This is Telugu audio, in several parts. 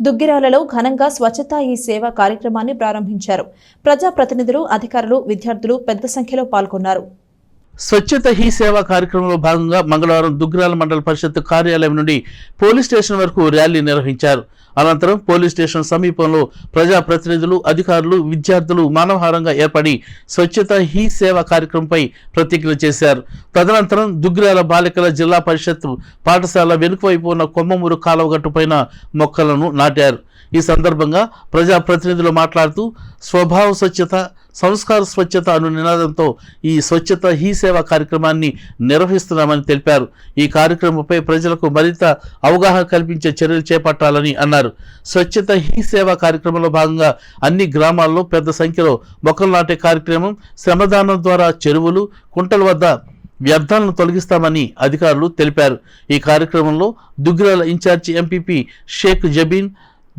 దుగ్గిరాలలో ఘనంగా స్వచ్ఛతా హీ సేవ కార్యక్రమాన్ని ప్రారంభించారు. ప్రజాప్రతినిధులు, అధికారులు, విద్యార్థులు పెద్ద సంఖ్యలో పాల్గొన్నారు. స్వచ్ఛత హీ సేవ కార్యక్రమంలో భాగంగా మంగళవారం దుగ్గిరాల మండల పరిషత్ కార్యాలయం నుండి పోలీస్ స్టేషన్ వరకు ర్యాలీ నిర్వహించారు. అనంతరం పోలీస్ స్టేషన్ సమీపంలో ప్రజాప్రతినిధులు, అధికారులు, విద్యార్థులు మానవహారంగా ఏర్పడి స్వచ్ఛత హీ సేవ కార్యక్రమంపై ప్రతిజ్ఞ చేశారు. తదనంతరం దుగ్గిరాల బాలికల జిల్లా పరిషత్ పాఠశాల వెనుకవైపు ఉన్న కొమ్మమూరు కాలువగట్టుపైన మొక్కలను నాటారు. ఈ సందర్భంగా ప్రజాప్రతినిధులు మాట్లాడుతూ స్వభావ స్వచ్ఛత, సంస్కార స్వచ్ఛత అను నినాదంతో ఈ స్వచ్ఛత హీ సేవ కార్యక్రమాన్ని నిర్వహిస్తున్నామని తెలిపారు. ఈ కార్యక్రమంపై ప్రజలకు మరింత అవగాహన కల్పించే చర్యలు చేపట్టాలని అన్నారు. స్వచ్ఛత హీ సేవ కార్యక్రమంలో భాగంగా అన్ని గ్రామాల్లో పెద్ద సంఖ్యలో మొక్కలు నాటే కార్యక్రమం, శ్రమదానం ద్వారా చెరువులు, కుంటల వద్ద వ్యర్థాలను తొలగిస్తామని అధికారులు తెలిపారు. ఈ కార్యక్రమంలో Duggirala incharge MPP Shaik Jabeen,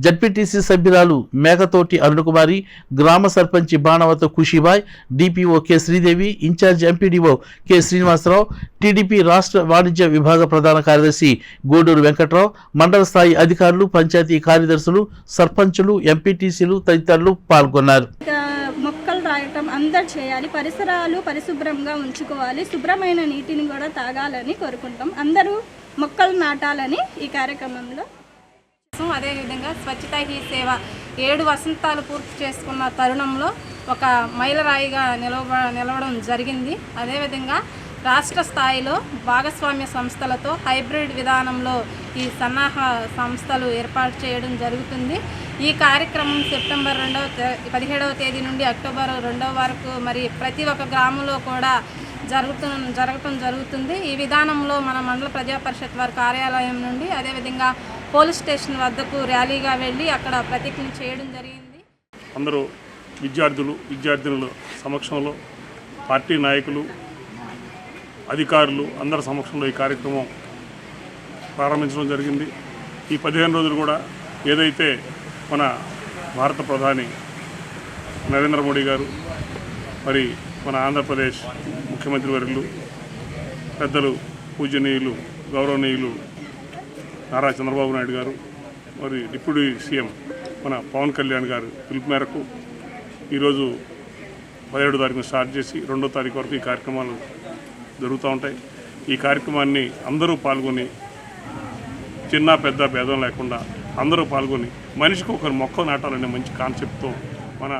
ZPTC సభ్యురాలు మేఘతోటి అరుణకుమారి, గ్రామ సర్పంచి Banavath Khushibai, DPO K Sridevi, incharge MPDO K Srinivasarao, TDP రాష్ట్ర వాణిజ్య విభాగ ప్రధాన కార్యదర్శి గూడూరు వెంకట్రావు, మండల స్థాయి అధికారులు, పంచాయతీ కార్యదర్శులు, సర్పంచులు, ఎంపీటీసీలు తదితరులు పాల్గొన్నారు. మొక్కలు రాయటం అందరు చేయాలి, పరిసరాలు పరిశుభ్రంగా ఉంచుకోవాలి, శుభ్రమైన నీటిని కూడా తాగాలని కోరుకుంటాం. అందరూ మొక్కలు నాటాలని ఈ కార్యక్రమంలో. అదేవిధంగా స్వచ్ఛతా హీ సేవ 7 వసంతాలు పూర్తి చేసుకున్న తరుణంలో ఒక మైలురాయిగా నిలవడం జరిగింది. అదేవిధంగా రాష్ట్ర స్థాయిలో భాగస్వామ్య సంస్థలతో హైబ్రిడ్ విధానంలో ఈ సన్నాహ సంస్థలు ఏర్పాటు చేయడం జరుగుతుంది. ఈ కార్యక్రమం సెప్టెంబర్ 17వ తేదీ నుండి అక్టోబర్ 2వ వరకు మరి ప్రతి ఒక్క గ్రామంలో కూడా జరగటం జరుగుతుంది. ఈ విధానంలో మన మండల ప్రజా పరిషత్ వారి కార్యాలయం నుండి అదేవిధంగా పోలీస్ స్టేషన్ వద్దకు ర్యాలీగా వెళ్ళి అక్కడ ప్రతిజ్ఞ చేయడం జరిగింది. అందరూ విద్యార్థినుల సమక్షంలో, పార్టీ నాయకులు, అధికారులు అందరి సమక్షంలో ఈ కార్యక్రమం ప్రారంభించడం జరిగింది. ఈ 15 రోజులు కూడా ఏదైతే మన భారత ప్రధాని నరేంద్ర మోడీ గారు, మరి మన ఆంధ్రప్రదేశ్ ముఖ్యమంత్రి వర్యులు, పెద్దలు, పూజనీయులు, గౌరవనీయులు నారా చంద్రబాబు నాయుడు గారు, మరి డిప్యూటీ సీఎం మన పవన్ కళ్యాణ్ గారు పిలుపు మేరకు ఈరోజు 17వ తారీఖున స్టార్ట్ చేసి 2వ తారీఖు వరకు ఈ కార్యక్రమాలు జరుగుతూ ఉంటాయి. ఈ కార్యక్రమాన్ని అందరూ పాల్గొని, చిన్న పెద్ద భేదం లేకుండా అందరూ పాల్గొని మనిషికి ఒకరు మొక్క నాటాలనే మంచి కాన్సెప్ట్తో మన